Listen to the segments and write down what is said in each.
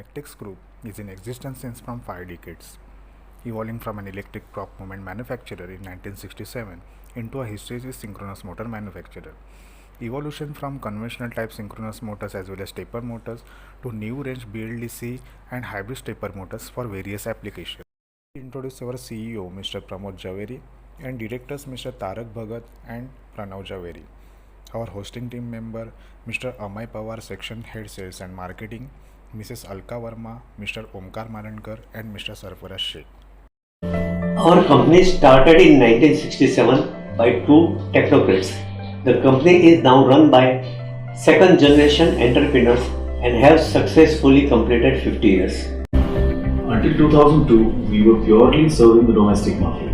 Mectex Group is in existence since from 5 decades, evolving from an electric prop movement manufacturer in 1967 into a hysteresis synchronous motor manufacturer. Evolution from conventional type synchronous motors as well as stepper motors to new range BLDC and hybrid stepper motors for various applications. We introduce our CEO Mr. Pramod Javeri and directors Mr. Tarak Bhagat and Pranav Javeri. Our hosting team member Mr. Amay Pawar, section head sales and marketing, Mrs. Alka Verma, Mr. Omkar Marankar and Mr. Sarfaraz Sheikh. Our company started in 1967 by two technocrats. The company is now run by second generation entrepreneurs and has successfully completed 50 years. Until 2002, we were purely serving the domestic market.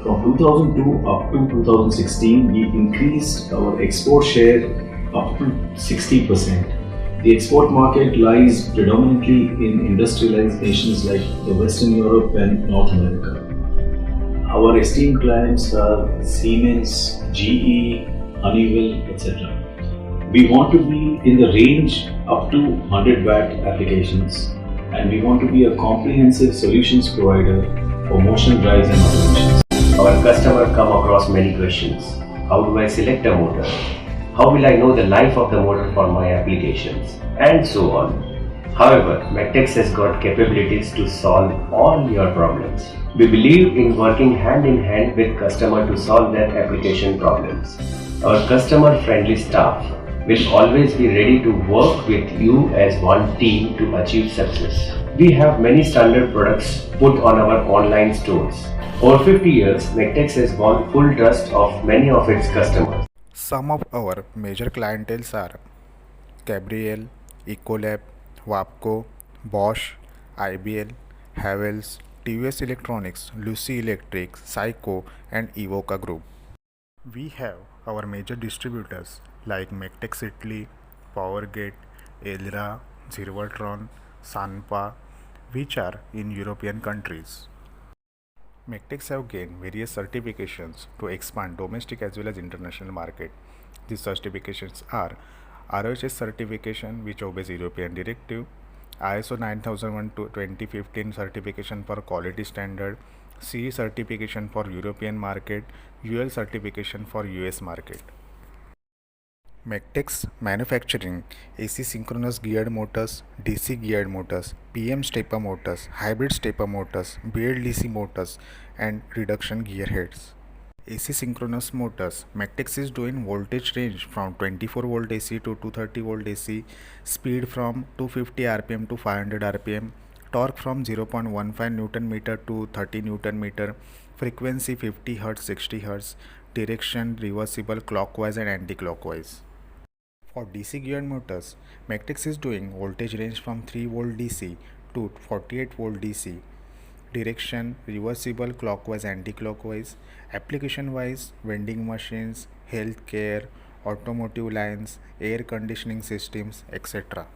From 2002 up to 2016, we increased our export share up to 60%. The export market lies predominantly in industrialized nations like the Western Europe and North America. Our esteemed clients are Siemens, GE, Honeywell, etc. We want to be in the range up to 100 watt applications, and we want to be a comprehensive solutions provider for motion drives and automations. Our customer come across many questions. How do I select a motor? How will I know the life of the motor for my applications? And so on. However, Mectex has got capabilities to solve all your problems. We believe in working hand in hand with customer to solve their application problems. Our customer-friendly staff will always be ready to work with you as one team to achieve success. We have many standard products put on our online stores. Over 50 years, Mectex has won full trust of many of its customers. Some of our major clienteles are Gabriel, Ecolab, Wapco, Bosch, IBL, Havells, TVS Electronics, Lucy Electric, Psycho and Evoca Group. We have our major distributors like Mectex Italy, Powergate, Elra, Zervatron, Sanpa, which are in European countries. Mectex have gained various certifications to expand domestic as well as international market. These certifications are ROHS certification, which obeys European directive, ISO 9001 to 2015 certification for quality standard, CE certification for European market, UL certification for US market. Mectex manufacturing AC synchronous geared motors, DC geared motors, PM stepper motors, hybrid stepper motors, BLDC motors and reduction gear heads. AC synchronous motors, Mectex is doing voltage range from 24 volt AC to 230 volt AC, speed from 250 rpm to 500 rpm, torque from 0.15 Newton meter to 30 Newton meter, frequency 50 Hz, 60 Hz, direction reversible clockwise and anti-clockwise. For DC geared motors, Mectex is doing voltage range from 3 volt DC to 48 volt DC, direction reversible clockwise anti-clockwise, application wise vending machines, healthcare, automotive lines, air conditioning systems, etc.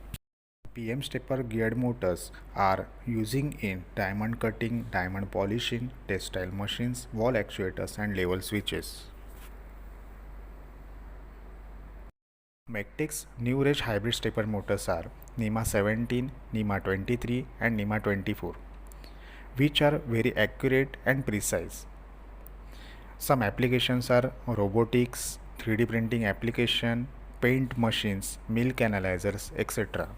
PM stepper geared motors are using in diamond cutting, diamond polishing, textile machines, wall actuators and level switches. Mectex new range hybrid stepper motors are NEMA 17, NEMA 23 and NEMA 24, which are very accurate and precise. Some applications are robotics, 3D printing application, paint machines, milk analyzers, etc.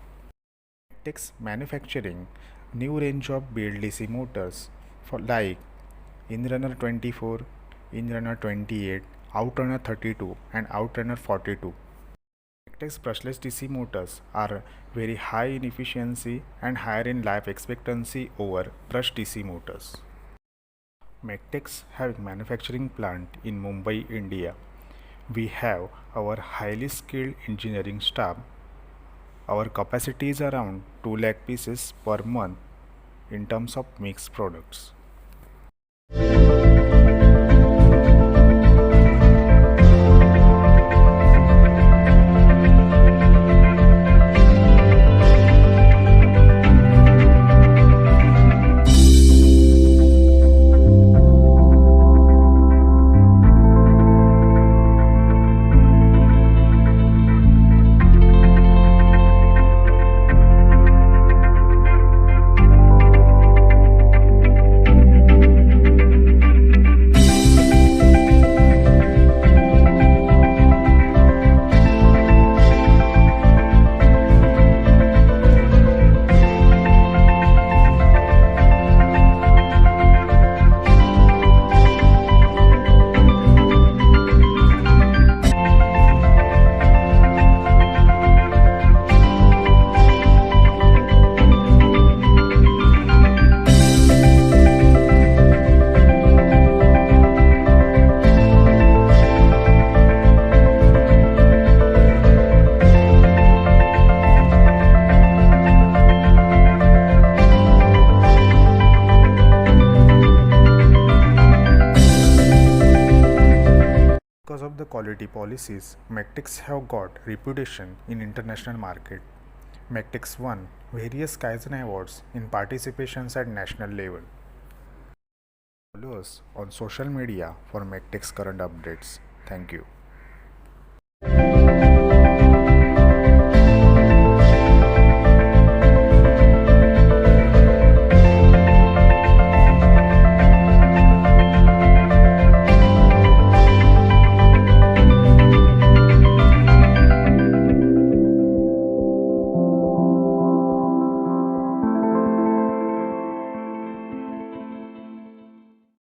Mectex manufacturing new range of BLDC motors for like Inrunner 24, Inrunner 28, Outrunner 32 and Outrunner 42. Mectex brushless DC motors are very high in efficiency and higher in life expectancy over brush DC motors. Mectex having manufacturing plant in Mumbai, India. We have our highly skilled engineering staff. Our capacity is around 2 lakh pieces per month in terms of mixed products. quality policies, Magtex have got reputation in international market. Magtex won various Kaizen awards in participations at national level. Follow us on social media for Magtex current updates. Thank you.